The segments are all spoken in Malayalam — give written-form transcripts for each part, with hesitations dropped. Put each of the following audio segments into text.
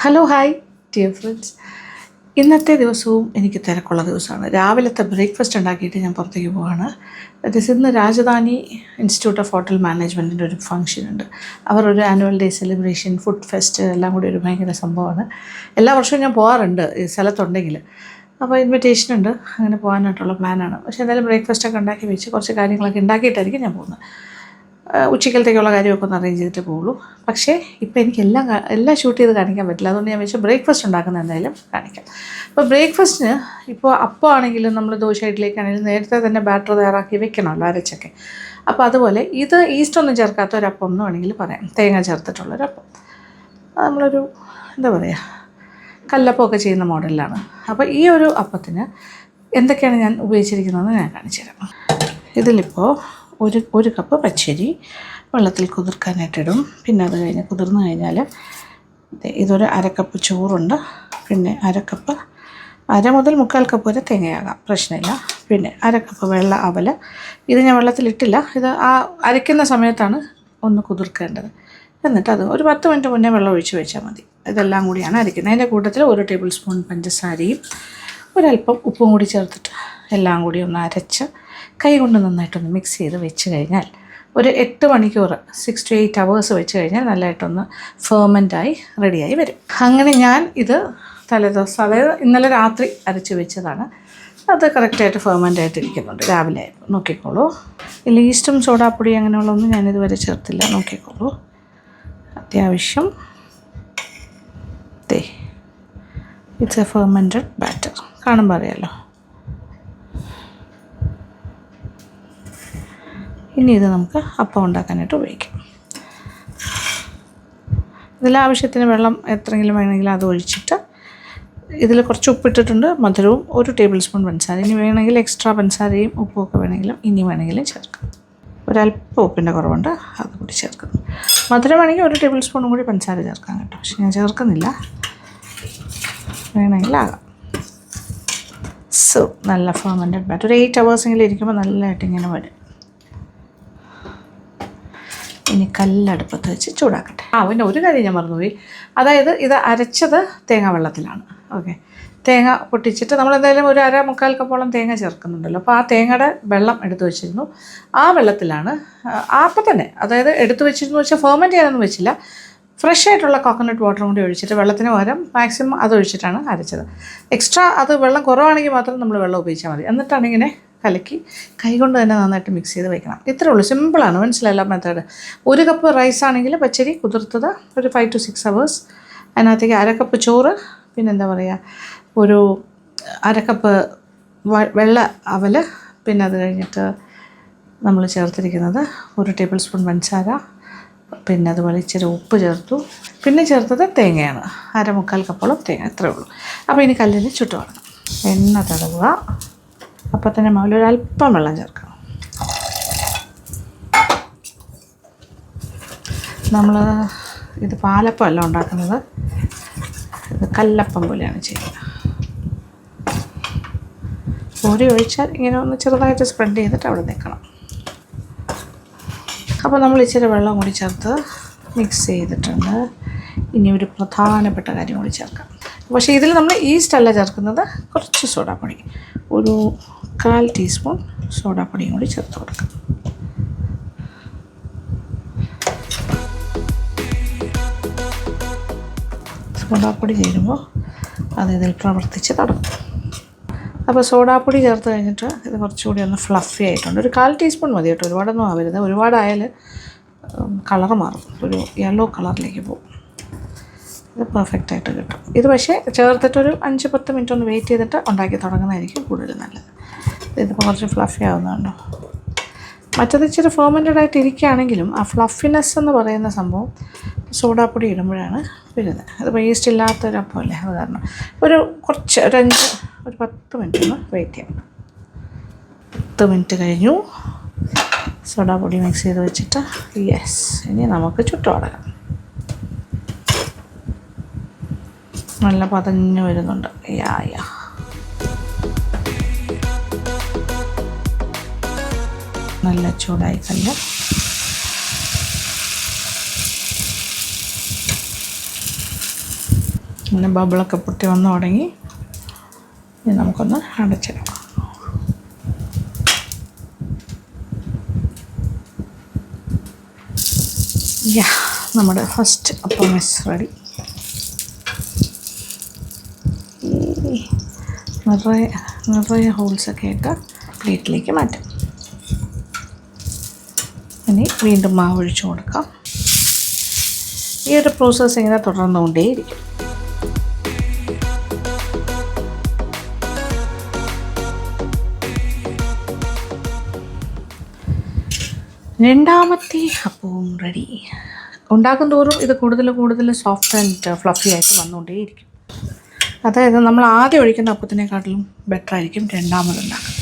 Hello hi dear friends. ഇന്നത്തെ ദിവസവും എനിക്ക് തിരക്കുള്ള ദിവസമാണ്. രാവിലത്തെ ബ്രേക്ക്ഫാസ്റ്റ് ഉണ്ടാക്കിയിട്ട് ഞാൻ പുറത്തേക്ക് പോവാണ്. ഇന്ന് രാജധാനി ഇൻസ്റ്റിറ്റ്യൂട്ട് ഓഫ് ഹോട്ടൽ മാനേജ്മെൻറ്റിൻ്റെ ഒരു ഫംഗ്ഷൻ ഉണ്ട്. അവർ ഒരു annual day celebration, food fest എല്ലാം കൂടി ഒരു ഭയങ്കര സംഭവമാണ്. എല്ലാ വർഷവും ഞാൻ പോകാറുണ്ട് ഈ സ്ഥലത്തുണ്ടെങ്കിൽ. അപ്പോൾ ഇൻവിറ്റേഷൻ ഉണ്ട്, അങ്ങനെ പോകാനായിട്ടുള്ള പ്ലാനാണ്. പക്ഷേ എന്തായാലും ബ്രേക്ക്ഫാസ്റ്റൊക്കെ ഉണ്ടാക്കി വെച്ച് കുറച്ച് കാര്യങ്ങളൊക്കെ ഉണ്ടാക്കിയിട്ടായിരിക്കും ഞാൻ പോകുന്നത്. ഉച്ചക്കലത്തേക്കുള്ള കാര്യമൊക്കെ ഒന്ന് അറേഞ്ച് ചെയ്തിട്ട് പോകുള്ളൂ. പക്ഷേ ഇപ്പോൾ എനിക്ക് എല്ലാം ഷൂട്ട് ചെയ്ത് കാണിക്കാൻ പറ്റില്ല. അതുകൊണ്ട് ഞാൻ വെച്ച് ബ്രേക്ക്ഫാസ്റ്റ് ഉണ്ടാക്കുന്ന എന്തായാലും കാണിക്കാം. അപ്പോൾ ബ്രേക്ക്ഫാസ്റ്റിന് ഇപ്പോൾ അപ്പം ആണെങ്കിലും നമ്മൾ ദോശ ഇഡ്ഡലിക്കാണെങ്കിലും നേരത്തെ തന്നെ ബാറ്റർ തയ്യാറാക്കി വെക്കണമല്ലോ, അരച്ചൊക്കെ. അപ്പോൾ അതുപോലെ ഇത് ഈസ്റ്റൊന്നും ചേർക്കാത്ത ഒരപ്പം എന്ന് വേണമെങ്കിൽ പറയാം, തേങ്ങ ചേർത്തിട്ടുള്ളൊരപ്പം. നമ്മളൊരു എന്താ പറയുക, കല്ലപ്പമൊക്കെ ചെയ്യുന്ന മോഡലിലാണ്. അപ്പോൾ ഈ ഒരു അപ്പത്തിന് എന്തൊക്കെയാണ് ഞാൻ ഉപയോഗിച്ചിരിക്കുന്നതെന്ന് ഞാൻ കാണിച്ചു തരാം. ഇതിലിപ്പോൾ ഒരു കപ്പ് പച്ചരി വെള്ളത്തിൽ കുതിർക്കാനായിട്ടിടും. പിന്നെ അത് കഴിഞ്ഞ് കുതിർന്ന് കഴിഞ്ഞാൽ ഇതൊരു അരക്കപ്പ് ചോറുണ്ട്. പിന്നെ അര മുതൽ 1/4 കപ്പ് വരെ തേങ്ങയാകാം, പ്രശ്നമില്ല. പിന്നെ അരക്കപ്പ് വെള്ള അവൽ. ഇത് ഞാൻ വെള്ളത്തിലിട്ടില്ല, ഇത് ആ അരയ്ക്കുന്ന സമയത്താണ് ഒന്ന് കുതിർക്കേണ്ടത്. എന്നിട്ട് അത് ഒരു 10 മിനിറ്റ് മുന്നേ വെള്ളം ഒഴിച്ച് വെച്ചാൽ മതി. ഇതെല്ലാം കൂടിയാണ് അരയ്ക്കുന്നത്. അതിൻ്റെ കൂട്ടത്തിൽ 1 ടേബിൾ സ്പൂൺ പഞ്ചസാരയും ഒരല്പം ഉപ്പും കൂടി ചേർത്തിട്ട് എല്ലാം കൂടി ഒന്ന് അരച്ച് കൈ കൊണ്ട് നന്നായിട്ടൊന്ന് മിക്സ് ചെയ്ത് വെച്ച് കഴിഞ്ഞാൽ ഒരു 8 മണിക്കൂർ 6 to 8 hours വെച്ച് കഴിഞ്ഞാൽ നല്ലതായിട്ടൊന്ന് ഫെർമെൻ്റായി റെഡിയായി വരും. അങ്ങനെ ഞാൻ ഇത് തലേദിവസം, അതായത് ഇന്നലെ രാത്രി അരച്ച് വെച്ചതാണ്. അത് കറക്റ്റായിട്ട് ഫെർമെൻ്റായിട്ടിരിക്കുന്നുണ്ട്. രാവിലെ നോക്കിക്കോളൂ. ഈസ്റ്റും സോഡാപ്പൊടി അങ്ങനെയുള്ളതൊന്നും ഞാനിതുവരെ ചേർത്തില്ല, നോക്കിക്കോളൂ. അത്യാവശ്യം ഇറ്റ്സ് എ ഫെർമെൻറ്റഡ് ബാറ്റർ, കാണുമ്പോൾ അറിയാമല്ലോ. ഇനി ഇത് നമുക്ക് അപ്പം ഉണ്ടാക്കാനായിട്ട് ഉപയോഗിക്കാം. ഇതിലാവശ്യത്തിന് വെള്ളം എത്രയെങ്കിലും വേണമെങ്കിൽ അത് ഒഴിച്ചിട്ട് ഇതിൽ കുറച്ച് ഉപ്പിട്ടിട്ടുണ്ട്, മധുരവും 1 ടേബിൾ സ്പൂൺ പഞ്ചസാര. ഇനി വേണമെങ്കിൽ എക്സ്ട്രാ പഞ്ചസാരയും ഉപ്പും ഒക്കെ വേണമെങ്കിലും ചേർക്കാം. ഒരല്പം ഉപ്പിൻ്റെ കുറവുണ്ട്, അത് കൂടി ചേർക്കുന്നു. മധുരം വേണമെങ്കിൽ 1 ടേബിൾ സ്പൂണും കൂടി പഞ്ചസാര ചേർക്കാം കേട്ടോ, പക്ഷെ ഞാൻ ചേർക്കുന്നില്ല, വേണമെങ്കിൽ ആകാം. സോ നല്ല ഫെർമെൻറ്റഡ് ബാറ്റർ ഒരു 8 hours ഇരിക്കുമ്പോൾ നല്ലതായിട്ട് ഇങ്ങനെ വരും. ഇനി കല്ലടുപ്പത്ത് വെച്ച് ചൂടാക്കട്ടെ. പിന്നെ ഒരു കാര്യം ഞാൻ മറന്നുപോയി, അതായത് ഇത് അരച്ചത് തേങ്ങ വെള്ളത്തിലാണ്. ഓക്കെ, തേങ്ങ പൊട്ടിച്ചിട്ട് നമ്മളെന്തായാലും ഒരു 1/4 കപ്പോളം തേങ്ങ ചേർക്കുന്നുണ്ടല്ലോ. അപ്പോൾ ആ തേങ്ങയുടെ വെള്ളം എടുത്തു വെച്ചിരുന്നു. ആ വെള്ളത്തിലാണ് അപ്പം തന്നെ, അതായത് എടുത്തു വെച്ചിരുന്നു വെച്ചാൽ ഫെർമെൻറ്റ് ചെയ്യാനൊന്നും വെച്ചില്ല, ഫ്രഷ് ആയിട്ടുള്ള കോക്കനട്ട് വാട്ടറും കൂടി ഒഴിച്ചിട്ട് വെള്ളത്തിന് പകരം മാക്സിമം അത് ഒഴിച്ചിട്ടാണ് അരച്ചത്. എക്സ്ട്രാ അത് വെള്ളം കുറവാണെങ്കിൽ മാത്രം നമ്മൾ വെള്ളം ഉപയോഗിച്ചാൽ മതി. എന്നിട്ടാണ് ഇങ്ങനെ കലക്കി കൈകൊണ്ട് തന്നെ നന്നായിട്ട് മിക്സ് ചെയ്ത് വയ്ക്കണം. ഇത്രേ ഉള്ളൂ, സിമ്പിളാണ്, മനസ്സിലായല്ലോ മെത്തേഡ്. 1 കപ്പ് റൈസ് ആണെങ്കിൽ പച്ചരി കുതിർത്തത് ഒരു 5 to 6 hours. അതിനകത്തേക്ക് 1/2 കപ്പ് ചോറ്, പിന്നെ എന്താ പറയുക, ഒരു 1/2 കപ്പ് വെള്ള അവൽ, പിന്നെ അത് കഴിഞ്ഞിട്ട് നമ്മൾ ചേർത്തിരിക്കുന്നത് 1 ടേബിൾ സ്പൂൺ പഞ്ചസാര, പിന്നെ അതുപോലെ ഇച്ചിരി ഉപ്പ് ചേർത്തു. പിന്നെ ചേർത്തത് തേങ്ങയാണ്, 1/4 കപ്പോളം തേങ്ങ, ഇത്രയേ ഉള്ളൂ. അപ്പോൾ ഇനി കല്ലിൽ ചുട്ട് കൊടുക്കണം. എണ്ണ തടവുക, അപ്പം തന്നെ മുകളിൽ ഒരല്പം വെള്ളം ചേർക്കണം. നമ്മൾ ഇത് പാലപ്പം അല്ല ഉണ്ടാക്കുന്നത്, ഇത് കല്ലപ്പം പോലെയാണ് ചെയ്യുന്നത്. പൊടി ഒഴിച്ചാൽ ഇങ്ങനെ ഒന്ന് ചെറുതായിട്ട് സ്പ്രെഡ് ചെയ്തിട്ട് അവിടെ നിൽക്കണം. അപ്പോൾ നമ്മൾ ഇച്ചിരി വെള്ളം കൂടി ചേർത്ത് മിക്സ് ചെയ്തിട്ടുണ്ട്. ഇനി ഒരു പ്രധാനപ്പെട്ട കാര്യം കൂടി ചേർക്കാം. പക്ഷേ ഇതിൽ നമ്മൾ ഈസ്റ്റ് അല്ല ചേർക്കുന്നത്, കുറച്ച് സോഡാപ്പൊടി, ഒരു 1/4 ടീസ്പൂൺ സോഡാപ്പൊടിയും കൂടി ചേർത്ത് കൊടുക്കാം. സോഡാപ്പൊടി ചേരുമ്പോൾ അത് ഇതിൽ പ്രവർത്തിച്ച് തുടങ്ങും. അപ്പോൾ സോഡാപ്പൊടി ചേർത്ത് കഴിഞ്ഞിട്ട് ഇത് കുറച്ചുകൂടി ഒന്ന് ഫ്ലഫി ആയിട്ടുണ്ട്. ഒരു 1/4 ടീസ്പൂൺ മതി കേട്ടോ, ഒരുപാടൊന്നും ആവരുത്. ഒരുപാടായാൽ കളറ് മാറും, ഒരു യെല്ലോ കളറിലേക്ക് പോകും. ഇത് പെർഫെക്റ്റായിട്ട് കിട്ടും. ഇത് പക്ഷേ ചേർത്തിട്ടൊരു 5-10 മിനിറ്റ് ഒന്ന് വെയിറ്റ് ചെയ്തിട്ട് ഉണ്ടാക്കി തുടങ്ങുന്നതായിരിക്കും കൂടുതൽ നല്ലത്. ഇതിപ്പോൾ കുറച്ച് ഫ്ലഫി ആവുന്നുണ്ടോ. മറ്റത് ഇച്ചിരി ഫെർമെൻറ്റഡ് ആയിട്ട് ഇരിക്കുകയാണെങ്കിലും ആ ഫ്ലഫിനെസ് എന്ന് പറയുന്ന സംഭവം സോഡാപ്പൊടി ഇടുമ്പോഴാണ് വരുന്നത്. അതിപ്പോൾ ഈസ്റ്റ് ഇല്ലാത്തൊരപ്പമല്ലേ, അത് കാരണം ഒരു 10 മിനിറ്റ് ഒന്ന് വെയിറ്റ് ചെയ്യാം. 10 മിനിറ്റ് കഴിഞ്ഞു. സോഡാപ്പൊടി മിക്സ് ചെയ്ത് വെച്ചിട്ട് ഇനി നമുക്ക് ചുട്ടു തുടങ്ങാം. നല്ല പതഞ്ഞ് വരുന്നുണ്ട്. നല്ല ചൂടായി കല്ല്. അങ്ങനെ ബബിളൊക്കെ പൊട്ടി വന്നു തുടങ്ങി. ഇനി നമുക്കൊന്ന് അടച്ചിടാം. നമ്മുടെ ഫസ്റ്റ് അപ്പം ഇസ് റെഡി. നിറയെ ഹോൾസൊക്കെ ഇട്ട് പ്ലേറ്റിലേക്ക് മാറ്റാം. ഇനി വീണ്ടും മാവ് ഒഴിച്ചു കൊടുക്കാം. ഈ ഒരു പ്രോസസ്സ് ഇങ്ങനെ തുടർന്നുകൊണ്ടേയിരിക്കും. രണ്ടാമത്തെ അപ്പവും റെഡി. ഉണ്ടാക്കും തോറും ഇത് കൂടുതൽ സോഫ്റ്റ് ആൻഡ് ഫ്ലഫി ആയിട്ട് വന്നുകൊണ്ടേയിരിക്കും. അതായത് നമ്മൾ ആദ്യം ഒഴിക്കുന്ന അപ്പത്തിനെക്കാട്ടിലും ബെറ്ററായിരിക്കും രണ്ടാമതുണ്ടാക്കുക.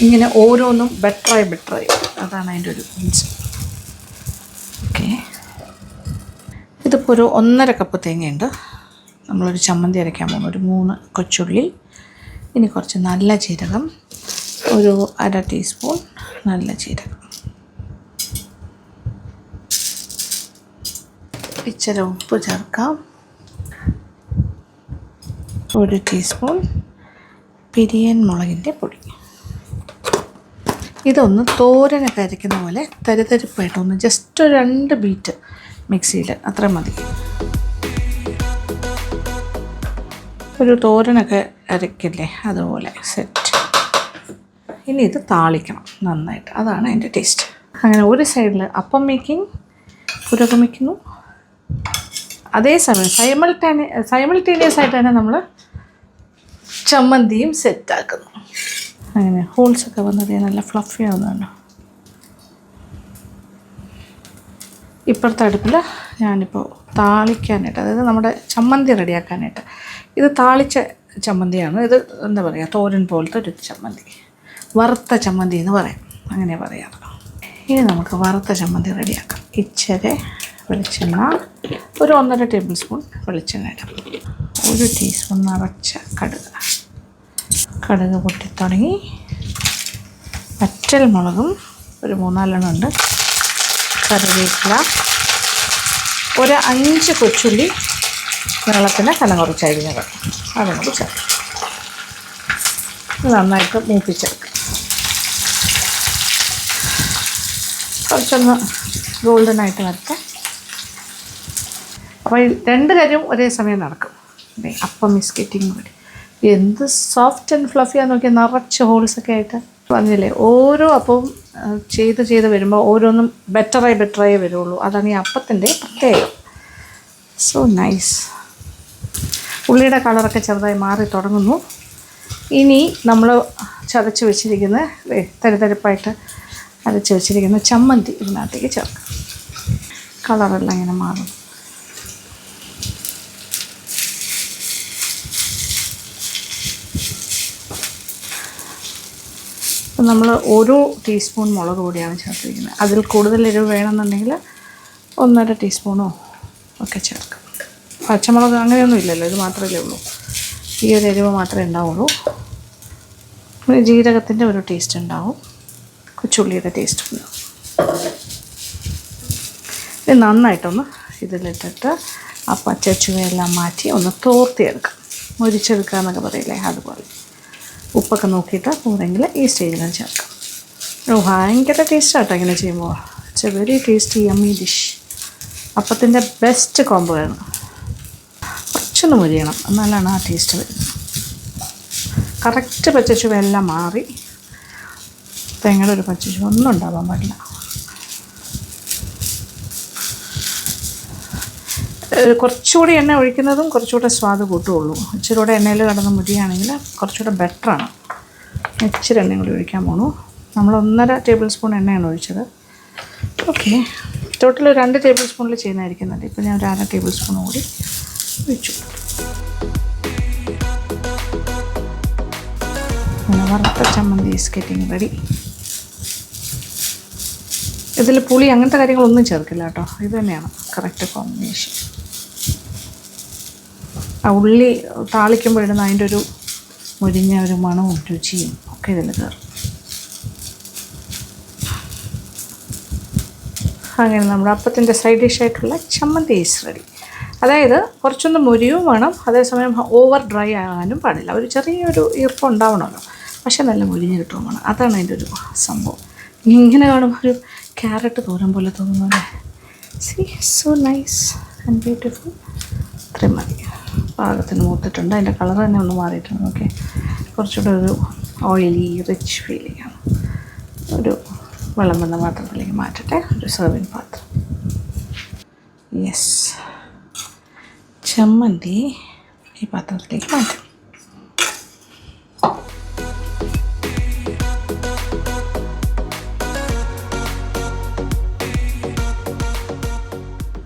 ഇങ്ങനെ ഓരോന്നും ബെറ്ററായി അതാണ് അതിൻ്റെ ഒരു മീൻസ്. ഓക്കെ, ഇതിപ്പോൾ ഒരു 1.5 കപ്പ് തേങ്ങയുണ്ട്. നമ്മളൊരു ചമ്മന്തി അരയ്ക്കാൻ പോകുന്നു. ഒരു 3 കൊച്ചുള്ളി, ഇനി കുറച്ച് നല്ല ജീരകം, ഒരു 1/2 ടീസ്പൂൺ നല്ല ജീരകം, ഇച്ചിരി ഉപ്പ് ചേർക്കാം, 1 ടീസ്പൂൺ പിരിയൻ മുളകിൻ്റെ പൊടി. ഇതൊന്ന് തോരനൊക്കെ അരയ്ക്കുന്ന പോലെ തരിതരിപ്പായിട്ടൊന്ന് ജസ്റ്റ് ഒരു 2 ബീറ്റ് മിക്സിയിൽ, അത്ര മതി. ഒരു തോരനൊക്കെ അരയ്ക്കില്ലേ അതുപോലെ സെറ്റ്. ഇനി ഇത് താളിക്കണം നന്നായിട്ട്, അതാണ് അതിൻ്റെ ടേസ്റ്റ്. അങ്ങനെ ഒരു സൈഡിൽ അപ്പം മേക്കിംഗ് പുരോഗമിക്കുന്നു. അതേസമയം സൈമൾട്ടേനിയസ് ആയിട്ട് തന്നെ നമ്മൾ ചമ്മന്തിയും സെറ്റാക്കുന്നു. അങ്ങനെ ഹോൾസൊക്കെ വന്നത് നല്ല ഫ്ലഫി ആവുന്നുണ്ടോ. ഇപ്പോഴത്തെ അടുപ്പിൽ ഞാനിപ്പോൾ താളിക്കാനായിട്ട്, അതായത് നമ്മുടെ ചമ്മന്തി റെഡിയാക്കാനായിട്ട്, ഇത് താളിച്ച ചമ്മന്തിയാണ്. ഇത് എന്താ പറയുക, തോരൻ പോലത്തെ ഒരു ചമ്മന്തി, വറുത്ത ചമ്മന്തി എന്ന് പറയാം, അങ്ങനെ പറയാറ്. ഇനി നമുക്ക് വറുത്ത ചമ്മന്തി റെഡിയാക്കാം. ഇച്ചിരി വെളിച്ചെണ്ണ, ഒരു 1.5 ടേബിൾ സ്പൂൺ വെളിച്ചെണ്ണ ഇടാം. 1 ടീസ്പൂൺ നിറച്ച കടുക് പൊട്ടിത്തുടങ്ങി. വറ്റൽ മുളകും ഒരു 3-4 ഉണ്ട്, കറിവേപ്പില, ഒരു 5 കൊച്ചുള്ളി വെള്ളത്തിന് കനം കുറച്ചരിഞ്ഞത്, അത് നമുക്ക് ചേർക്കാം. നന്നായിട്ട് മൂപ്പിച്ചെടുക്കാം. കുറച്ചൊന്ന് ഗോൾഡനായിട്ട് വരട്ടെ. അപ്പോൾ 2 കാര്യം ഒരേ സമയം നടക്കും. അപ്പം മിസ് ഗെറ്റിംഗ് റെഡി. എന്ത് സോഫ്റ്റ് ആൻഡ് ഫ്ലഫിയാന്ന് നോക്കിയാൽ, നിറച്ച് ഹോൾസൊക്കെ ആയിട്ട് പറഞ്ഞില്ലേ. ഓരോ അപ്പവും ചെയ്ത് വരുമ്പോൾ ഓരോന്നും ബെറ്ററായി വരുള്ളൂ. അതാണ് ഈ അപ്പത്തിൻ്റെ പ്രത്യേകം. So nice. ഉള്ളിയുടെ കളറൊക്കെ ചെറുതായി മാറി തുടങ്ങുന്നു. ഇനി നമ്മൾ ചതച്ച് വെച്ചിരിക്കുന്ന തരിതരിപ്പായിട്ട് അരച്ച് വെച്ചിരിക്കുന്ന ചമ്മന്തി ഇതിനകത്തേക്ക് ചേർക്കാം. കളറെല്ലാം ഇങ്ങനെ മാറും. നമ്മൾ ഓരോ ടീസ്പൂൺ മുളക് പൊടിയാണ് ചേർത്തിരിക്കുന്നത്. അതിൽ കൂടുതൽ എരിവ് വേണമെന്നുണ്ടെങ്കിൽ 1.5 ടീസ്പൂണോ ഒക്കെ ചേർക്കാം. പച്ചമുളക് അങ്ങനെയൊന്നും ഇല്ലല്ലോ, ഇത് മാത്രമേ ഉള്ളൂ. ഈ ഒരു എരിവ് മാത്രമേ ഉണ്ടാവുള്ളൂ. ജീരകത്തിൻ്റെ ഒരു ടേസ്റ്റ് ഉണ്ടാവും, കൊച്ചുള്ളിയുടെ ടേസ്റ്റ് ഉണ്ടാവും. ഇത് നന്നായിട്ടൊന്ന് ഇതിലിട്ടിട്ട് ആ പച്ചച്ചുവയെല്ലാം മാറ്റി ഒന്ന് തോർത്തിയെടുക്കാം. മുരിച്ചെടുക്കുക എന്നൊക്കെ പറയില്ലേ, അതുപോലെ. ഉപ്പൊക്കെ നോക്കിയിട്ട് പോരെങ്കിൽ ഈ സ്റ്റേജിൽ ചേർക്കാം. ഭയങ്കര ടേസ്റ്റാട്ടോ ഇങ്ങനെ ചെയ്യുമ്പോൾ. It's A very tasty yummy dish. അപ്പത്തിൻ്റെ ബെസ്റ്റ് കോംബോയാണ്. കുറച്ചൊന്ന് മുരിയണം, എന്നാലാണ് ആ ടേസ്റ്റ് വരുന്നത്. കറക്റ്റ് പച്ചച്ചുവയെല്ലാം മാറി, തേങ്ങയുടെ ഒരു പച്ചച്ചുവ ഒന്നും ഉണ്ടാവാൻ പാടില്ല. കുറച്ചുകൂടി എണ്ണ ഒഴിക്കുന്നതും കുറച്ചുകൂടെ സ്വാദ് കൂട്ടുകയുള്ളൂ. ഇച്ചിരി കൂടെ എണ്ണയിൽ കിടന്ന് മുരിയാണെങ്കിൽ കുറച്ചുകൂടെ ബെറ്ററാണ്. ഇച്ചിരി എണ്ണയും കൂടി ഒഴിക്കാൻ പോണു. നമ്മൾ 1.5 ടേബിൾ സ്പൂൺ എണ്ണയാണ് ഒഴിച്ചത്. ഓക്കെ, ടോട്ടൽ 2 ടേബിൾ സ്പൂണിൽ ചെയ്യുന്നതായിരിക്കും. ഇപ്പോൾ ഞാൻ ഒരു 1/2 ടേബിൾ സ്പൂൺ കൂടി ഒഴിച്ചു. അങ്ങനെ വറുത്ത ചമ്മന്തി ഈസ് ഗെറ്റിംഗ് റെഡി. ഇതിൽ പുളി അങ്ങനത്തെ കാര്യങ്ങളൊന്നും ചേർക്കില്ല കേട്ടോ. ഇത് തന്നെയാണ് കറക്റ്റ് കോമ്പിനേഷൻ. ആ ഉള്ളി താളിക്കുമ്പോഴിടുന്ന അതിൻ്റെ ഒരു മുരിഞ്ഞ ഒരു മണവും രുചിയും ഒക്കെ ഇതിൽ കയറും. അങ്ങനെ നമ്മുടെ അപ്പത്തിൻ്റെ സൈഡ് ഡിഷായിട്ടുള്ള ചമ്മന്തി ഈസ് റെഡി. അതായത് കുറച്ചൊന്ന് മൊരിയും വേണം, അതേസമയം ഓവർ ഡ്രൈ ആകാനും പാടില്ല. ഒരു ചെറിയൊരു ഈർപ്പം ഉണ്ടാവണമല്ലോ, പക്ഷെ നല്ല മൊരിഞ്ഞ് കിട്ടുകയും വേണം. അതാണ് അതിൻ്റെ ഒരു സംഭവം. ഇങ്ങനെ കാണുമ്പോൾ ഒരു ക്യാരറ്റ് തോരൻ പോലെ തോന്നുന്നു അല്ലേ. C so nice and beautiful. ഇത്രയും മതി. പാകത്തിന് മൂത്തിട്ടുണ്ട്. അതിൻ്റെ കളർ തന്നെ ഒന്ന് മാറിയിട്ടുണ്ട്. ഓക്കെ, കുറച്ചുകൂടെ ഒരു ഓയിലി റിച്ച് ഫീലിംഗ് ആണ്. ഒരു വിളമ്പുന്ന പാത്രത്തിലേക്ക് മാറ്റട്ടെ, ഒരു സെർവിങ് പാത്രം. യെസ്, ചമ്മന്തി ഈ പാത്രത്തിലേക്ക് മാറ്റാം.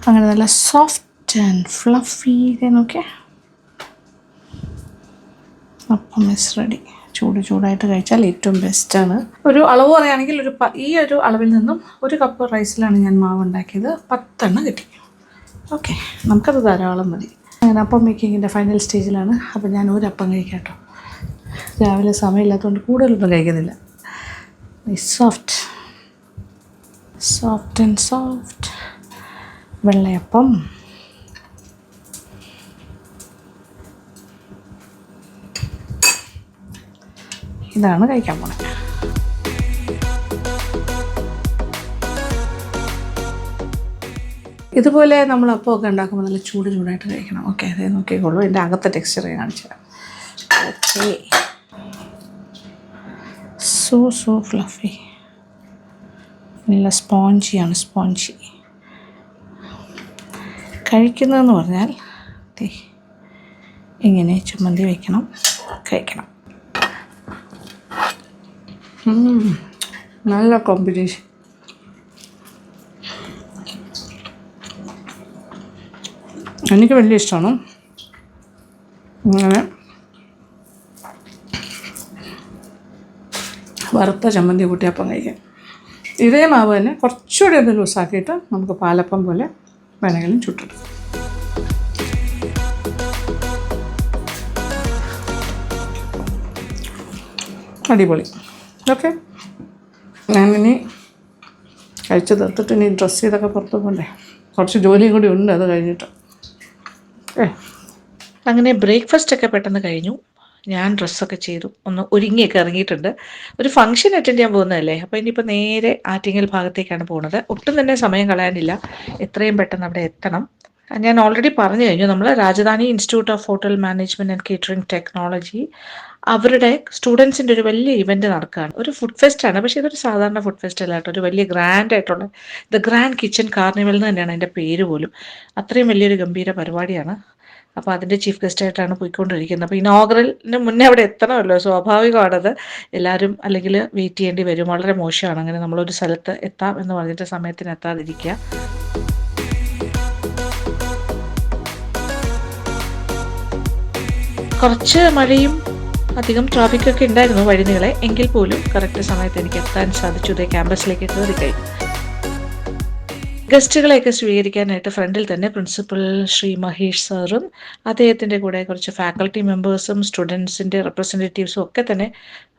അങ്ങനെ നല്ല സോഫ്റ്റ് ആൻഡ് ഫ്ലഫി. നോക്കിയേ, അപ്പം മിസ് റെഡി. ചൂടായിട്ട് കഴിച്ചാൽ ഏറ്റവും ബെസ്റ്റാണ്. ഒരു അളവ് പറയുകയാണെങ്കിൽ ഈ ഒരു അളവിൽ നിന്നും 1 കപ്പ് റൈസിലാണ് ഞാൻ മാവ് ഉണ്ടാക്കിയത്. 10 എണ്ണം കിട്ടി. ഓക്കെ, നമുക്കത് ധാരാളം മതി. അങ്ങനെ അപ്പം മേക്കിങ്ങിൻ്റെ ഫൈനൽ സ്റ്റേജിലാണ്. അപ്പോൾ ഞാൻ ഒരപ്പം കഴിക്കാം കേട്ടോ. രാവിലെ സമയമില്ലാത്തതുകൊണ്ട് കൂടുതലൊന്നും കഴിക്കുന്നില്ല. സോഫ്റ്റ് ആൻഡ് സോഫ്റ്റ് വെള്ളയപ്പം. ഇതാണ് കഴിക്കാൻ പോണത്. ഇതുപോലെ നമ്മൾ അപ്പമൊക്കെ ഉണ്ടാക്കുമ്പോൾ നല്ല ചൂടായിട്ട് കഴിക്കണം. ഓക്കെ, അതേ നോക്കിക്കോളൂ. എൻ്റെ അകത്തെ ടെക്സ്ചർ കാണിച്ചു തരാം. ഓക്കെ, സോ ഫ്ലഫി, നല്ല സ്പോഞ്ചിയാണ്. കഴിക്കുന്നതെന്ന് പറഞ്ഞാൽ ഇങ്ങനെ ചമ്മന്തി വയ്ക്കണം, കഴിക്കണം. നല്ല കോമ്പിനേഷൻ. എനിക്ക് വലിയ ഇഷ്ടമാണ് ഇങ്ങനെ വറുത്ത ചമ്മന്തി കൂട്ടി അപ്പം കഴിക്കാൻ. ഇതേ മാവ് തന്നെ കുറച്ചുകൂടി ഒന്ന് ലൂസാക്കിയിട്ട് നമുക്ക് പാലപ്പം പോലെ വേണമെങ്കിലും ചുട്ടിടും. അടിപൊളി. ഓക്കെ, ഞാനിനി കഴിച്ച് തീർത്തിട്ട് ഇനി ഡ്രസ്സ് ചെയ്തൊക്കെ പുറത്ത് പോകണ്ടേ. കുറച്ച് ജോലിയും കൂടി ഉണ്ട് അത് കഴിഞ്ഞിട്ട്. അങ്ങനെ ബ്രേക്ക്ഫാസ്റ്റൊക്കെ പെട്ടെന്ന് കഴിഞ്ഞു. ഞാൻ ഡ്രസ്സൊക്കെ ചെയ്തു, ഒന്ന് ഒരുങ്ങിയൊക്കെ ഇറങ്ങിയിട്ടുണ്ട്. ഒരു ഫംഗ്ഷൻ അറ്റൻഡ് ചെയ്യാൻ പോകുന്നതല്ലേ, അപ്പോൾ ഇനിയിപ്പോൾ നേരെ ആറ്റിങ്ങൽ ഭാഗത്തേക്കാണ് പോകുന്നത്. ഒട്ടും തന്നെ സമയം കളയാനില്ല, എത്രയും പെട്ടെന്ന് അവിടെ എത്തണം. ഞാൻ ഓൾറെഡി പറഞ്ഞു കഴിഞ്ഞു, നമ്മൾ Rajdhani institute of hotel management and catering technology അവരുടെ സ്റ്റുഡൻസിൻ്റെ ഒരു വലിയ ഇവൻറ്റ് നടക്കുകയാണ്. ഒരു ഫുഡ് ഫെസ്റ്റാണ്, പക്ഷേ ഇതൊരു സാധാരണ ഫുഡ് ഫെസ്റ്റ് അല്ല കേട്ടോ. ഒരു വലിയ ഗ്രാൻഡ് ആയിട്ടുള്ള ദ ഗ്രാൻഡ് കിച്ചൺ കാർണിവൽ എന്ന് തന്നെയാണ് അതിൻ്റെ പേര് പോലും. അത്രയും വലിയൊരു ഗംഭീര പരിപാടിയാണ്. അപ്പോൾ അതിൻ്റെ ചീഫ് ഗസ്റ്റായിട്ടാണ് പോയിക്കൊണ്ടിരിക്കുന്നത്. അപ്പോൾ ഇനോഗ്രലിന് മുന്നേ അവിടെ എത്തണമല്ലോ, സ്വാഭാവികമാണത്. എല്ലാവരും അല്ലെങ്കിൽ വെയിറ്റ് ചെയ്യേണ്ടി വരും, വളരെ മോശമാണ്. അങ്ങനെ നമ്മളൊരു സ്ഥലത്ത് എത്താം എന്ന് പറഞ്ഞിട്ട് സമയത്തിന് എത്താതിരിക്കുക. കുറച്ച് മഴയും അധികം ട്രാഫിക്കൊക്കെ ഉണ്ടായിരുന്നു വഴിനീളെ, എങ്കിൽ പോലും കറക്റ്റ് സമയത്ത് എനിക്ക് എത്താൻ സാധിച്ചു. ഇതേ ക്യാമ്പസിലേക്ക് കയറി കഴിഞ്ഞു. ഗസ്റ്റുകളെയൊക്കെ സ്വീകരിക്കാനായിട്ട് ഫ്രണ്ടിൽ തന്നെ പ്രിൻസിപ്പൽ ശ്രീ മഹേഷ് സാറും അദ്ദേഹത്തിൻ്റെ കൂടെ കുറച്ച് ഫാക്കൽറ്റി മെമ്പേഴ്സും സ്റ്റുഡൻസിൻ്റെ റെപ്രസെൻറ്റേറ്റീവ്സും ഒക്കെ തന്നെ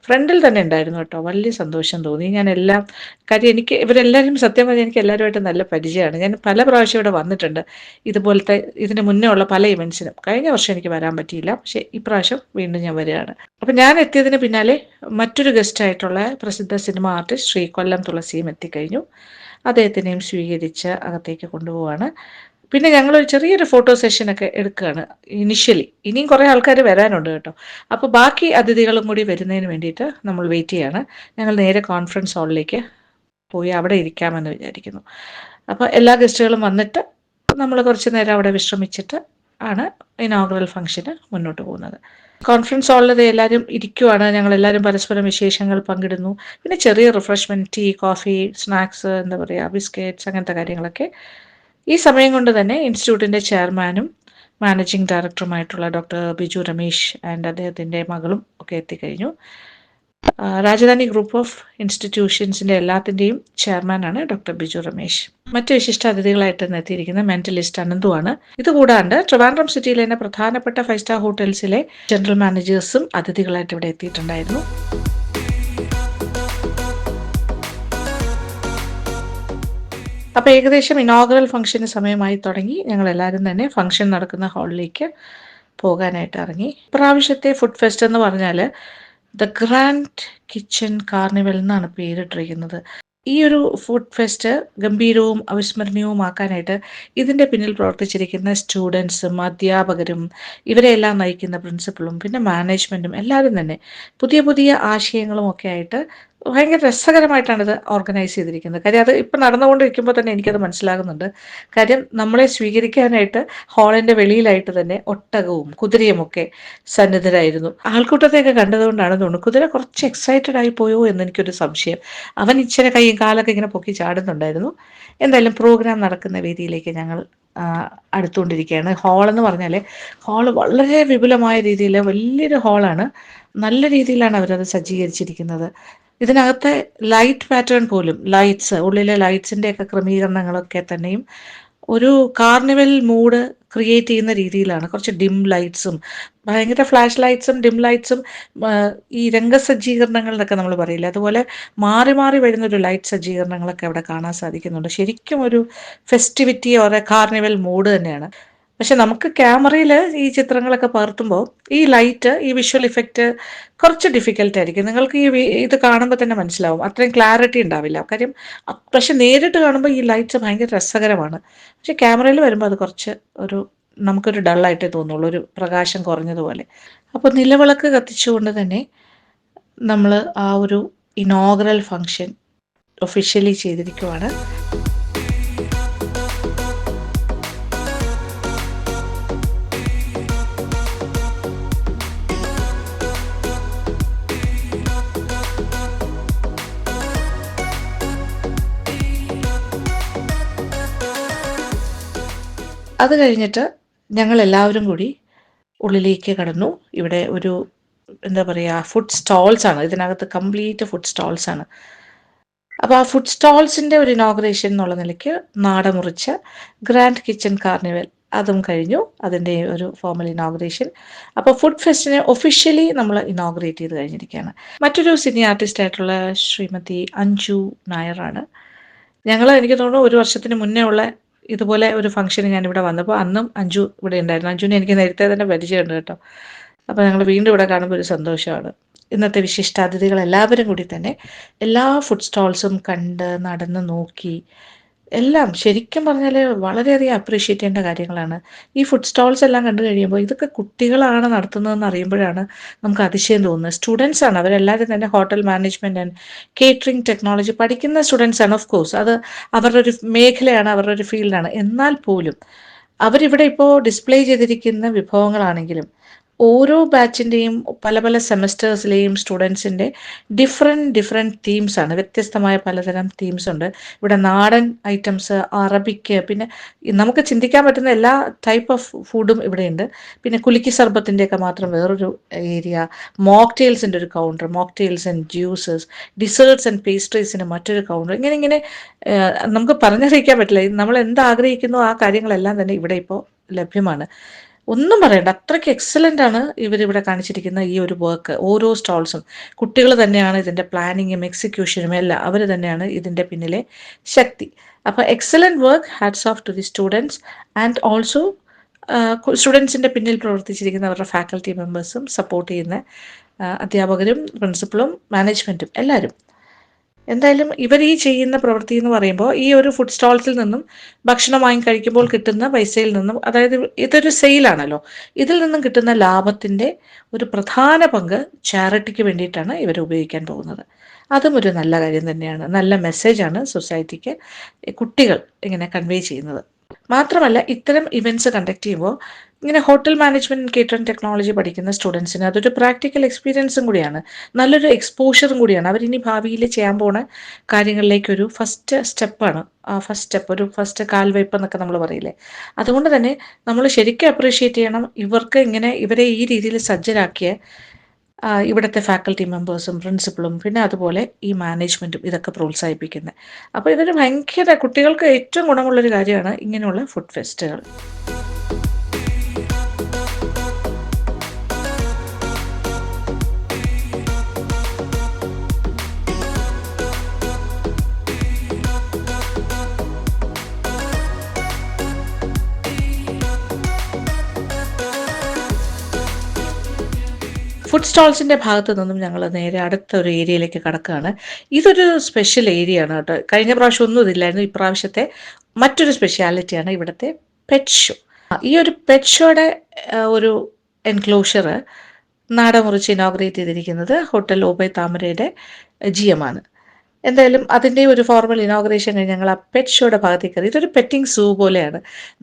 ഫ്രണ്ടിൽ തന്നെ ഉണ്ടായിരുന്നു കേട്ടോ. വലിയ സന്തോഷം തോന്നി. കാര്യം ഇവരെല്ലാവരും സത്യം പറഞ്ഞാൽ എനിക്ക് എല്ലാവരുമായിട്ട് നല്ല പരിചയമാണ്. ഞാൻ പല പ്രാവശ്യം ഇവിടെ വന്നിട്ടുണ്ട് ഇതുപോലത്തെ, ഇതിന് മുന്നേ ഉള്ള പല ഇവൻറ്റ്സിനും. കഴിഞ്ഞ വർഷം എനിക്ക് വരാൻ പറ്റിയില്ല, പക്ഷേ ഇപ്രാവശ്യം വീണ്ടും ഞാൻ വരികയാണ്. അപ്പം ഞാൻ എത്തിയതിന് പിന്നാലെ മറ്റൊരു ഗസ്റ്റായിട്ടുള്ള പ്രസിദ്ധ സിനിമ ആർട്ടിസ്റ്റ് ശ്രീ കൊല്ലം തുളസിയും എത്തിക്കഴിഞ്ഞു. അദ്ദേഹത്തിനെയും സ്വീകരിച്ച് അകത്തേക്ക് കൊണ്ടുപോവാണ്. പിന്നെ ഞങ്ങളൊരു ചെറിയൊരു ഫോട്ടോ സെഷനൊക്കെ എടുക്കുകയാണ് ഇനിഷ്യലി. ഇനിയും കുറേ ആൾക്കാർ വരാനുണ്ട് കേട്ടോ. അപ്പോൾ ബാക്കി അതിഥികളും കൂടി വരുന്നതിന് വേണ്ടിയിട്ട് നമ്മൾ വെയിറ്റ് ചെയ്യാണ്. ഞങ്ങൾ നേരെ കോൺഫറൻസ് ഹാളിലേക്ക് പോയി അവിടെ ഇരിക്കാമെന്ന് വിചാരിക്കുന്നു. അപ്പോൾ എല്ലാ ഗസ്റ്റുകളും വന്നിട്ട് നമ്മൾ കുറച്ച് നേരം അവിടെ വിശ്രമിച്ചിട്ട് ആണ് ഇനോഗ്രൽ ഫംഗ്ഷന് മുന്നോട്ട് പോകുന്നത്. കോൺഫറൻസ് ഹാളിൽ എല്ലാവരും ഇരിക്കുവാണ്. ഞങ്ങളെല്ലാവരും പരസ്പരം വിശേഷങ്ങൾ പങ്കിടുന്നു. പിന്നെ ചെറിയ റിഫ്രഷ്മെൻറ്റ്, ടീ, കോഫി, സ്നാക്സ്, എന്താ പറയുക, ബിസ്ക്കറ്റ്സ്, അങ്ങനത്തെ കാര്യങ്ങളൊക്കെ. ഈ സമയം കൊണ്ട് തന്നെ ഇൻസ്റ്റിറ്റ്യൂട്ടിൻ്റെ ചെയർമാനും മാനേജിംഗ് ഡയറക്ടറുമായിട്ടുള്ള ഡോക്ടർ ബിജു രമേശ് ആൻഡ് അദ്ദേഹത്തിൻ്റെ മകളും ഒക്കെ എത്തിക്കഴിഞ്ഞു. രാജധാനി ഗ്രൂപ്പ് ഓഫ് ഇൻസ്റ്റിറ്റ്യൂഷൻസിൻ്റെ എല്ലാത്തിൻ്റെയും ചെയർമാനാണ് ഡോക്ടർ ബിജു രമേശ്. മറ്റ് വിശിഷ്ട അതിഥികളായിട്ട് എത്തിയിരിക്കുന്ന മെന്റലിസ്റ്റ് അനന്തുവാണ്. ഇതുകൂടാണ്ട് ട്രിവാൻഡ്രം സിറ്റിയിലെ തന്നെ പ്രധാനപ്പെട്ട 5 സ്റ്റാർ ഹോട്ടൽസിലെ ജനറൽ മാനേജേഴ്സും അതിഥികളായിട്ട് ഇവിടെ എത്തിയിട്ടുണ്ടായിരുന്നു. അപ്പോൾ ഏകദേശം ഇനോഗ്രൽ ഫംഗ്ഷന് സമയമായി തുടങ്ങി. ഞങ്ങളെല്ലാവരും തന്നെ ഫംഗ്ഷൻ നടക്കുന്ന ഹാളിലേക്ക് പോകാനായിട്ട് ഇറങ്ങി. ഇപ്രാവശ്യത്തെ ഫുഡ് ഫെസ്റ്റ് എന്ന് പറഞ്ഞാൽ ദ ഗ്രാൻഡ് കിച്ചൺ കാർണിവൽ എന്നാണ് പേരിട്ടിരിക്കുന്നത്. ഈ ഒരു ഫുഡ് ഫെസ്റ്റ് ഗംഭീരവും അവിസ്മരണീയവുമാക്കാനായിട്ട് ഇതിൻ്റെ പിന്നിൽ പ്രവർത്തിച്ചിരിക്കുന്ന സ്റ്റുഡൻസും അധ്യാപകരും ഇവരെല്ലാം നയിക്കുന്ന പ്രിൻസിപ്പളും പിന്നെ മാനേജ്മെൻറ്റും എല്ലാവരും തന്നെ പുതിയ പുതിയ ആശയങ്ങളും ഒക്കെ ആയിട്ട് ഭയങ്കര രസകരമായിട്ടാണ് ഇത് ഓർഗനൈസ് ചെയ്തിരിക്കുന്നത്. കാര്യം അത് ഇപ്പം നടന്നുകൊണ്ടിരിക്കുമ്പോൾ തന്നെ എനിക്കത് മനസ്സിലാകുന്നുണ്ട്. കാര്യം നമ്മളെ സ്വീകരിക്കാനായിട്ട് ഹാളിൻ്റെ വെളിയിലായിട്ട് തന്നെ ഒട്ടകവും കുതിരയുമൊക്കെ സന്നിധരായിരുന്നു. ആൾക്കൂട്ടത്തെയൊക്കെ കണ്ടതുകൊണ്ടാണ് തോന്നുന്നു കുതിര കുറച്ച് എക്സൈറ്റഡ് ആയി പോയോ എന്നെനിക്കൊരു സംശയം. അവൻ ഇച്ചിരി കൈയും കാലൊക്കെ ഇങ്ങനെ പൊക്കി ചാടുന്നുണ്ടായിരുന്നു. എന്തായാലും പ്രോഗ്രാം നടക്കുന്ന വേദിയിലേക്ക് ഞങ്ങൾ അടുത്തുകൊണ്ടിരിക്കുകയാണ്. ഹാളെന്ന് പറഞ്ഞാൽ ഹാള് വളരെ വിപുലമായ രീതിയിൽ വലിയൊരു ഹാളാണ്. നല്ല രീതിയിലാണ് അവരത് സജ്ജീകരിച്ചിരിക്കുന്നത്. ഇതിനകത്തെ ലൈറ്റ് പാറ്റേൺ പോലും ലൈറ്റ്സ് ഉള്ളിലെ ലൈറ്റ്സിൻ്റെയൊക്കെ ക്രമീകരണങ്ങളൊക്കെ തന്നെയും ഒരു കാർണിവൽ മൂഡ് ക്രിയേറ്റ് ചെയ്യുന്ന രീതിയിലാണ്. കുറച്ച് ഡിം ലൈറ്റ്സും ഭയങ്കര ഫ്ലാഷ് ലൈറ്റ്സും ഡിം ലൈറ്റ്സും ഈ രംഗസജ്ജീകരണങ്ങൾ എന്നൊക്കെ നമ്മൾ പറയില്ല, അതുപോലെ മാറി മാറി വരുന്നൊരു ലൈറ്റ് സജ്ജീകരണങ്ങളൊക്കെ അവിടെ കാണാൻ സാധിക്കുന്നുണ്ട്. ശരിക്കും ഒരു ഫെസ്റ്റിവിറ്റി ഓരോ കാർണിവൽ മൂഡ് തന്നെയാണ്. പക്ഷെ നമുക്ക് ക്യാമറയിൽ ഈ ചിത്രങ്ങളൊക്കെ പകർത്തുമ്പോൾ ഈ ലൈറ്റ് ഈ വിഷ്വൽ ഇഫക്റ്റ് കുറച്ച് ഡിഫിക്കൽട്ട് ആയിരിക്കും. നിങ്ങൾക്ക് ഇത് കാണുമ്പോൾ തന്നെ മനസ്സിലാവും, അത്രയും ക്ലാരിറ്റി ഉണ്ടാവില്ല. കാര്യം പക്ഷെ നേരിട്ട് കാണുമ്പോൾ ഈ ലൈറ്റ്സ് ഭയങ്കര രസകരമാണ്. പക്ഷെ ക്യാമറയിൽ വരുമ്പോൾ അത് കുറച്ച് നമുക്കൊരു ഡള്ളായിട്ടേ തോന്നുള്ളൂ, ഒരു പ്രകാശം കുറഞ്ഞതുപോലെ. അപ്പോൾ നിലവിളക്ക് കത്തിച്ചുകൊണ്ട് തന്നെ നമ്മൾ ആ ഒരു ഇനോഗ്രൽ ഫംഗ്ഷൻ ഒഫീഷ്യലി ചെയ്തിരിക്കുവാണ്. അത് കഴിഞ്ഞിട്ട് ഞങ്ങൾ എല്ലാവരും കൂടി ഉള്ളിലേക്ക് കടന്നു. ഇവിടെ ഒരു എന്താ പറയുക ഫുഡ് സ്റ്റോൾസ് ആണ്, ഇതിനകത്ത് കംപ്ലീറ്റ് ഫുഡ് സ്റ്റോൾസ് ആണ്. അപ്പോൾ ആ ഫുഡ് സ്റ്റോൾസിൻ്റെ ഒരു ഇനോഗ്രേഷൻ എന്നുള്ള നിലയ്ക്ക് നാടമുറിച്ച ഗ്രാൻഡ് കിച്ചൺ കാർണിവൽ അതും കഴിഞ്ഞു, അതിൻ്റെ ഒരു ഫോർമൽ ഇനോഗ്രേഷൻ. അപ്പോൾ ഫുഡ് ഫെസ്റ്റിനെ ഒഫീഷ്യലി നമ്മൾ ഇനോഗ്രേറ്റ് ചെയ്ത് കഴിഞ്ഞിരിക്കുകയാണ്. മറ്റൊരു സിനി ആർട്ടിസ്റ്റ് ആയിട്ടുള്ള ശ്രീമതി അഞ്ജു നായരാണ്. എനിക്ക് തോന്നുന്നു 1 വർഷത്തിന് മുന്നേ ഉള്ള ഇതുപോലെ ഒരു ഫംഗ്ഷന് ഞാനിവിടെ വന്നപ്പോൾ അന്നും അഞ്ജു ഇവിടെ ഉണ്ടായിരുന്നു. അഞ്ജുവിനെ എനിക്ക് നേരത്തെ തന്നെ പരിചയമുണ്ട് കേട്ടോ. അപ്പോൾ ഞങ്ങൾ വീണ്ടും ഇവിടെ കാണുമ്പോൾ ഒരു സന്തോഷമാണ്. ഇന്നത്തെ വിശിഷ്ടാതിഥികൾ എല്ലാവരും കൂടി തന്നെ എല്ലാ ഫുഡ് സ്റ്റോൾസും കണ്ട് നടന്ന് നോക്കി എല്ലാം ശരിക്കും പറഞ്ഞാൽ വളരെയധികം അപ്രീഷിയേറ്റ് ചെയ്യേണ്ട കാര്യങ്ങളാണ്. ഈ ഫുഡ് സ്റ്റോൾസ് എല്ലാം കണ്ടു കഴിയുമ്പോൾ ഇതൊക്കെ കുട്ടികളാണ് നടത്തുന്നതെന്ന് അറിയുമ്പോഴാണ് നമുക്ക് അതിശയം തോന്നുന്നത്. സ്റ്റുഡൻസ് ആണ് അവരെല്ലാവരും തന്നെ hotel management and catering technology പഠിക്കുന്ന സ്റ്റുഡൻസ് ആണ്. ഓഫ് കോഴ്സ് അത് അവരുടെ ഒരു മേഖലയാണ്, അവരുടെ ഒരു ഫീൽഡാണ്. എന്നാൽ പോലും അവരിവിടെ ഇപ്പോൾ ഡിസ്പ്ലേ ചെയ്തിരിക്കുന്ന വിഭവങ്ങളാണെങ്കിലും ഓരോ ബാച്ചിൻ്റെയും പല പല സെമസ്റ്റേഴ്സിലെയും സ്റ്റുഡൻസിൻ്റെ ഡിഫറെൻറ്റ് തീംസാണ്. വ്യത്യസ്തമായ പലതരം തീംസ് ഉണ്ട്. ഇവിടെ നാടൻ ഐറ്റംസ്, അറബിക്ക്, പിന്നെ നമുക്ക് ചിന്തിക്കാൻ പറ്റുന്ന എല്ലാ ടൈപ്പ് ഓഫ് ഫുഡും ഇവിടെയുണ്ട്. പിന്നെ കുലുക്കി സർബത്തിൻ്റെയൊക്കെ മാത്രം വേറൊരു ഏരിയ, മോക്ടെയിൽസിൻ്റെ ഒരു counter, mocktails and juices, desserts and പേസ്ട്രീസിന് മറ്റൊരു കൗണ്ടർ. ഇങ്ങനെ നമുക്ക് പറഞ്ഞറിയിക്കാൻ പറ്റില്ല. നമ്മൾ എന്താഗ്രഹിക്കുന്നു ആ കാര്യങ്ങളെല്ലാം തന്നെ ഇവിടെ ഇപ്പോൾ ലഭ്യമാണ്. ഒന്നും പറയണ്ട, അത്രയ്ക്ക് എക്സലൻ്റ് ആണ് ഇവരിവിടെ കാണിച്ചിരിക്കുന്ന ഈ ഒരു വർക്ക്. ഓരോ സ്റ്റോൾസും കുട്ടികൾ തന്നെയാണ് ഇതിൻ്റെ പ്ലാനിങ്ങും എക്സിക്യൂഷനും എല്ലാം അവർ തന്നെയാണ് ഇതിൻ്റെ പിന്നിലെ ശക്തി. അപ്പോൾ excellent work, hats off to the students and also സ്റ്റുഡൻസിൻ്റെ പിന്നിൽ പ്രവർത്തിച്ചിരിക്കുന്ന അവരുടെ ഫാക്കൽറ്റി മെമ്പേഴ്സും സപ്പോർട്ട് ചെയ്യുന്ന അധ്യാപകരും പ്രിൻസിപ്പളും മാനേജ്മെൻറ്റും എല്ലാവരും. എന്തായാലും ഇവർ ഈ ചെയ്യുന്ന പ്രവൃത്തി എന്ന് പറയുമ്പോൾ ഈ ഒരു ഫുഡ് സ്റ്റോൾസിൽ നിന്നും ഭക്ഷണം വാങ്ങി കഴിക്കുമ്പോൾ കിട്ടുന്ന പൈസയിൽ നിന്നും, അതായത് ഇതൊരു സെയിലാണല്ലോ, ഇതിൽ നിന്നും കിട്ടുന്ന ലാഭത്തിൻ്റെ ഒരു പ്രധാന പങ്ക് ചാരിറ്റിക്ക് വേണ്ടിയിട്ടാണ് ഇവർ ഉപയോഗിക്കാൻ പോകുന്നത്. അതും ഒരു നല്ല കാര്യം തന്നെയാണ്, നല്ല മെസ്സേജാണ് സൊസൈറ്റിക്ക് കുട്ടികൾ ഇങ്ങനെ കൺവേ ചെയ്യുന്നത്. മാത്രമല്ല ഇത്തരം ഇവൻറ്റ്സ് കണ്ടക്ട് ചെയ്യുമ്പോൾ ഇങ്ങനെ ഹോട്ടൽ മാനേജ്മെൻറ്റ് കേറ്ററിംഗ് ടെക്നോളജി പഠിക്കുന്ന സ്റ്റുഡൻസിന് അതൊരു പ്രാക്ടിക്കൽ എക്സ്പീരിയൻസും കൂടിയാണ്, നല്ലൊരു എക്സ്പോഷറും കൂടിയാണ്. അവരിനി ഭാവിയിൽ ചെയ്യാൻ പോണ കാര്യങ്ങളിലേക്കൊരു ഫസ്റ്റ് സ്റ്റെപ്പാണ്. ആ ഫസ്റ്റ് കാൽവയ്പ് എന്നൊക്കെ നമ്മൾ പറയില്ലേ. അതുകൊണ്ട് തന്നെ നമ്മൾ ശരിക്കും അപ്രീഷിയേറ്റ് ചെയ്യണം ഇവരെ ഈ രീതിയിൽ സജ്ജരാക്കിയ ഇവിടുത്തെ ഫാക്കൽറ്റി മെമ്പേഴ്സും പ്രിൻസിപ്പളും പിന്നെ അതുപോലെ ഈ മാനേജ്മെൻറ്റും ഇതൊക്കെ പ്രോത്സാഹിപ്പിക്കുന്നത്. അപ്പോൾ ഇതൊരു ഭയങ്കര കുട്ടികൾക്ക് ഏറ്റവും ഗുണമുള്ളൊരു കാര്യമാണ് ഇങ്ങനെയുള്ള ഫുഡ് ഫെസ്റ്റുകൾ. ഫുഡ് സ്റ്റോൾസിൻ്റെ ഭാഗത്ത് നിന്നും ഞങ്ങൾ നേരെ അടുത്ത ഒരു ഏരിയയിലേക്ക് കടക്കുകയാണ്. ഇതൊരു സ്പെഷ്യൽ ഏരിയ ആണ് കേട്ടോ. കഴിഞ്ഞ പ്രാവശ്യം ഒന്നും ഇതില്ലായിരുന്നു. ഇപ്രാവശ്യത്തെ മറ്റൊരു സ്പെഷ്യാലിറ്റിയാണ് ഇവിടുത്തെ പെറ്റ് ഷോ. ഈ ഒരു പെറ്റ് ഷോയുടെ ഒരു എൻക്ലോഷർ നാടമുറിച്ച് ഇനോഗ്രേറ്റ് ചെയ്തിരിക്കുന്നത് ഹോട്ടൽ ഓബേ താമരയുടെ GM ആണ്. എന്തായാലും അതിൻ്റെ ഒരു ഫോർമൽ ഇനോഗ്രേഷൻ കഴിഞ്ഞ് ഞങ്ങൾ ആ പെറ്റ് ഷോയുടെ ഭാഗത്തേക്ക് കയറി. ഇതൊരു പെറ്റിംഗ് സൂ പോലെയാണ്.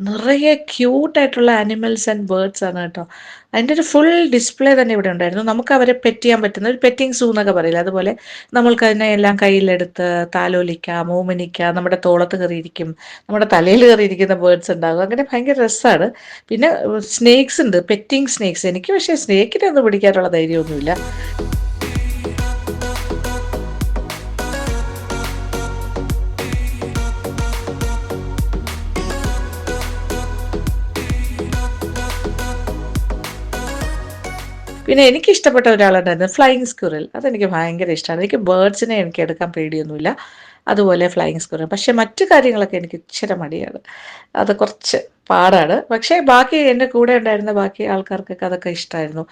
നിറയെ ക്യൂട്ടായിട്ടുള്ള ആനിമൽസ് ആൻഡ് ബേർഡ്സ് ആണ് കേട്ടോ. അതിൻ്റെ ഒരു ഫുൾ ഡിസ്പ്ലേ തന്നെ ഇവിടെ ഉണ്ടായിരുന്നു. നമുക്ക് അവരെ പെറ്റ് ചെയ്യാൻ പറ്റുന്ന ഒരു പെറ്റിംഗ് സൂ എന്നൊക്കെ പറയില്ല, അതുപോലെ നമ്മൾക്ക് അതിനെ എല്ലാം കയ്യിലെടുത്ത് താലോലിക്കാം, ഓമനിക്കാം, നമ്മുടെ തോളത്ത് കയറിയിരിക്കും, നമ്മുടെ തലയിൽ കയറിയിരിക്കുന്ന ബേർഡ്സ് ഉണ്ടാകും. അങ്ങനെ ഭയങ്കര രസമാണ്. പിന്നെ സ്നേക്സ് ഉണ്ട്, പെറ്റിംഗ് സ്നേക്സ്. എനിക്ക് പക്ഷേ സ്നേക്കിനെ ഒന്നും പിടിക്കാനുള്ള ധൈര്യമൊന്നുമില്ല. പിന്നെ എനിക്കിഷ്ടപ്പെട്ട ഒരാളുണ്ടായിരുന്നു, ഫ്ലൈയിങ് സ്ക്വിറൽ. അതെനിക്ക് ഭയങ്കര ഇഷ്ടമാണ്. എനിക്ക് ബേർഡ്സിനെ എനിക്ക് എടുക്കാൻ പേടിയൊന്നുമില്ല, അതുപോലെ ഫ്ലൈയിങ് സ്ക്വിറൽ. പക്ഷേ മറ്റു കാര്യങ്ങളൊക്കെ എനിക്ക് ഇച്ചിരി മടിയാണ്, അത് കുറച്ച് പാടാണ്. പക്ഷേ ബാക്കി എൻ്റെ കൂടെ ഉണ്ടായിരുന്ന ബാക്കി ആൾക്കാർക്കൊക്കെ അതൊക്കെ ഇഷ്ടമായിരുന്നു.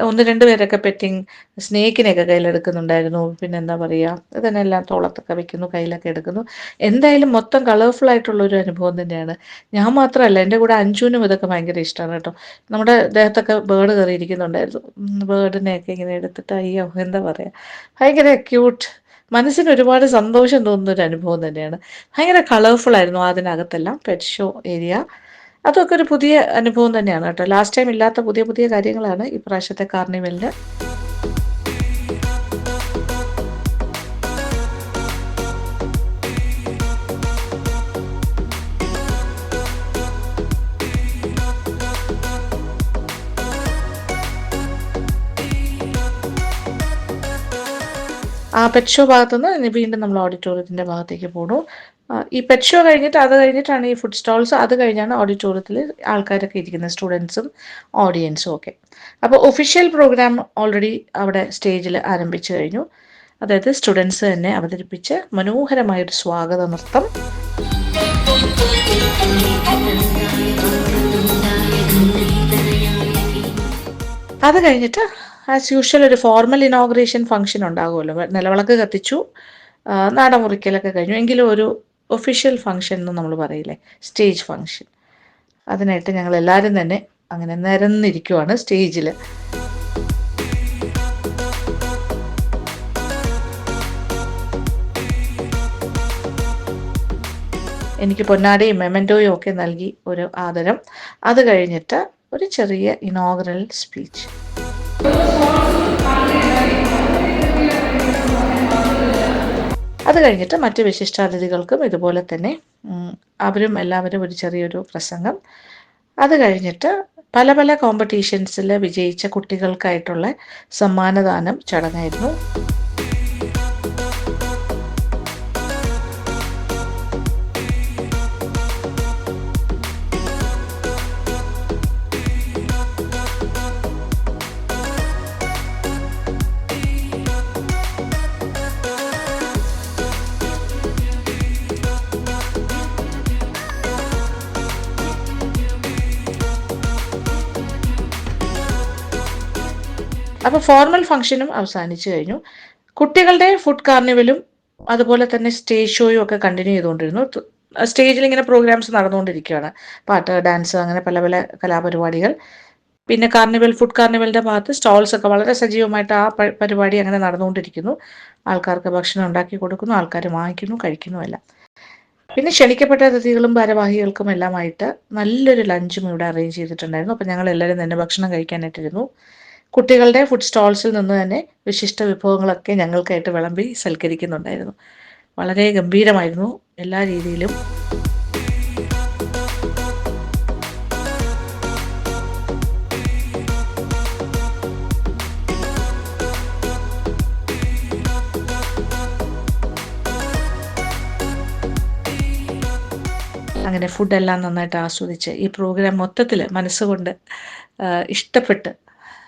1-2 പേരൊക്കെ പെറ്റിങ് സ്നേക്കിനെയൊക്കെ കയ്യിലെടുക്കുന്നുണ്ടായിരുന്നു. പിന്നെ എന്താ പറയുക, ഇതിനെല്ലാം തോളത്തൊക്കെ വെക്കുന്നു, കയ്യിലൊക്കെ എടുക്കുന്നു. എന്തായാലും മൊത്തം കളർഫുൾ ആയിട്ടുള്ളൊരു അനുഭവം തന്നെയാണ്. ഞാൻ മാത്രമല്ല, എൻ്റെ കൂടെ അഞ്ജുവിനും ഇതൊക്കെ ഭയങ്കര ഇഷ്ടമാണ് കേട്ടോ. നമ്മുടെ ദേഹത്തൊക്കെ ബേർഡ് കയറിയിരിക്കുന്നുണ്ടായിരുന്നു. ബേർഡിനെയൊക്കെ ഇങ്ങനെ എടുത്തിട്ട് അയ്യോ എന്താ പറയുക, ഭയങ്കര ക്യൂട്ട്, മനസ്സിന് ഒരുപാട് സന്തോഷം തോന്നുന്ന ഒരു അനുഭവം തന്നെയാണ്. ഭയങ്കര കളർഫുൾ ആയിരുന്നു അതിനകത്തെല്ലാം. പെറ്റ് ഷോ ഏരിയ അതൊക്കെ ഒരു പുതിയ അനുഭവം തന്നെയാണ് കേട്ടോ. ലാസ്റ്റ് ടൈം ഇല്ലാത്ത പുതിയ പുതിയ കാര്യങ്ങളാണ് ഈ പ്രാവശ്യത്തെ കാർണിവലിന്. ആ പെറ്റ് ഷോ ഭാഗത്തുനിന്ന് വീണ്ടും നമ്മൾ ഓഡിറ്റോറിയത്തിൻ്റെ ഭാഗത്തേക്ക് പോകണു. ഈ പെറ്റ് ഷോ കഴിഞ്ഞിട്ട് അത് കഴിഞ്ഞിട്ടാണ് ഈ ഫുഡ് സ്റ്റോൾസ്. അത് കഴിഞ്ഞാണ് ഓഡിറ്റോറിയത്തിൽ ആൾക്കാരൊക്കെ ഇരിക്കുന്നത്, സ്റ്റുഡൻസും ഓഡിയൻസും ഒക്കെ. അപ്പോൾ ഒഫീഷ്യൽ പ്രോഗ്രാം ഓൾറെഡി അവിടെ സ്റ്റേജിൽ ആരംഭിച്ചു കഴിഞ്ഞു. അതായത് സ്റ്റുഡൻസ് തന്നെ അവതരിപ്പിച്ച് മനോഹരമായൊരു സ്വാഗത നൃത്തം. അത് കഴിഞ്ഞിട്ട് ആസ് യൂഷ്വൽ ഒരു ഫോർമൽ ഇനോഗ്രേഷൻ ഫംഗ്ഷൻ ഉണ്ടാകുമല്ലോ. നിലവിളക്ക് കത്തിച്ചു, നാടമുറിക്കലൊക്കെ കഴിഞ്ഞു. എങ്കിലും ഒരു ഒഫീഷ്യൽ ഫംഗ്ഷൻ എന്ന് നമ്മൾ പറയില്ലേ, സ്റ്റേജ് ഫംഗ്ഷൻ. അതിനായിട്ട് ഞങ്ങൾ എല്ലാവരും തന്നെ അങ്ങനെ നിരന്നിരിക്കുവാണ് സ്റ്റേജിൽ. എനിക്ക് പൊന്നാടയും മെമൻറ്റോയും ഒക്കെ നൽകി ഒരു ആദരം. അത് കഴിഞ്ഞിട്ട് ഒരു ചെറിയ ഇനോഗ്രൽ സ്പീച്ച്. അത് കഴിഞ്ഞിട്ട് മറ്റ് വിശിഷ്ടാതിഥികൾക്കും ഇതുപോലെ തന്നെ അവരും എല്ലാവരും ഒരു ചെറിയൊരു പ്രസംഗം. അത് കഴിഞ്ഞിട്ട് പല പല കോമ്പറ്റീഷൻസിൽ വിജയിച്ച കുട്ടികൾക്കായിട്ടുള്ള സമ്മാനദാനം ചടങ്ങായിരുന്നു. അപ്പോൾ ഫോർമൽ ഫംഗ്ഷനും അവസാനിച്ചു കഴിഞ്ഞു. കുട്ടികളുടെ ഫുഡ് കാർണിവലും അതുപോലെ തന്നെ സ്റ്റേജ് ഷോയും ഒക്കെ കണ്ടിന്യൂ ചെയ്തുകൊണ്ടിരുന്നു. സ്റ്റേജിൽ ഇങ്ങനെ പ്രോഗ്രാംസ് നടന്നുകൊണ്ടിരിക്കുകയാണ്, പാട്ട്, ഡാൻസ്, അങ്ങനെ പല പല കലാപരിപാടികൾ. പിന്നെ ഫുഡ് കാർണിവലിൻ്റെ ഭാഗത്ത് സ്റ്റോൾസ് ഒക്കെ വളരെ സജീവമായിട്ട് ആ പരിപാടി അങ്ങനെ നടന്നുകൊണ്ടിരിക്കുന്നു. ആൾക്കാർക്ക് ഭക്ഷണം ഉണ്ടാക്കി കൊടുക്കുന്നു, ആൾക്കാർ വാങ്ങിക്കുന്നു, കഴിക്കുന്നുമല്ല. പിന്നെ ക്ഷണിക്കപ്പെട്ട അതിഥികളും ഭാരവാഹികൾക്കും എല്ലാമായിട്ട് നല്ലൊരു ലഞ്ചും ഇവിടെ അറേഞ്ച് ചെയ്തിട്ടുണ്ടായിരുന്നു. അപ്പോൾ ഞങ്ങൾ എല്ലാവരും തന്നെ ഭക്ഷണം കഴിക്കാനായിട്ടിരുന്നു. കുട്ടികളുടെ ഫുഡ് സ്റ്റോൾസിൽ നിന്ന് തന്നെ വിശിഷ്ട വിഭവങ്ങളൊക്കെ ഞങ്ങൾക്കായിട്ട് വിളമ്പി സൽക്കരിക്കുന്നുണ്ടായിരുന്നു. വളരെ ഗംഭീരമായിരുന്നു എല്ലാ രീതിയിലും. അങ്ങനെ ഫുഡെല്ലാം നന്നായിട്ട് ആസ്വദിച്ച് ഈ പ്രോഗ്രാം മൊത്തത്തിൽ മനസ്സുകൊണ്ട് ഇഷ്ടപ്പെട്ട്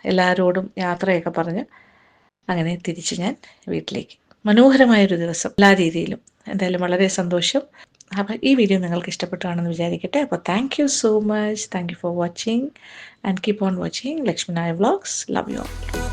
എല്ലാവരോടും യാത്രയൊക്കെ പറഞ്ഞ് അങ്ങനെ തിരിച്ച് ഞാൻ വീട്ടിലേക്ക്. മനോഹരമായൊരു ദിവസം എല്ലാ രീതിയിലും. എന്തായാലും വളരെ സന്തോഷം. അപ്പോൾ ഈ വീഡിയോ നിങ്ങൾക്ക് ഇഷ്ടപ്പെട്ടാണെന്ന് വിചാരിക്കട്ടെ. അപ്പോൾ thank you so much. Thank you for watching and keep on watching Lakshmi Nair vlogs. Love you all.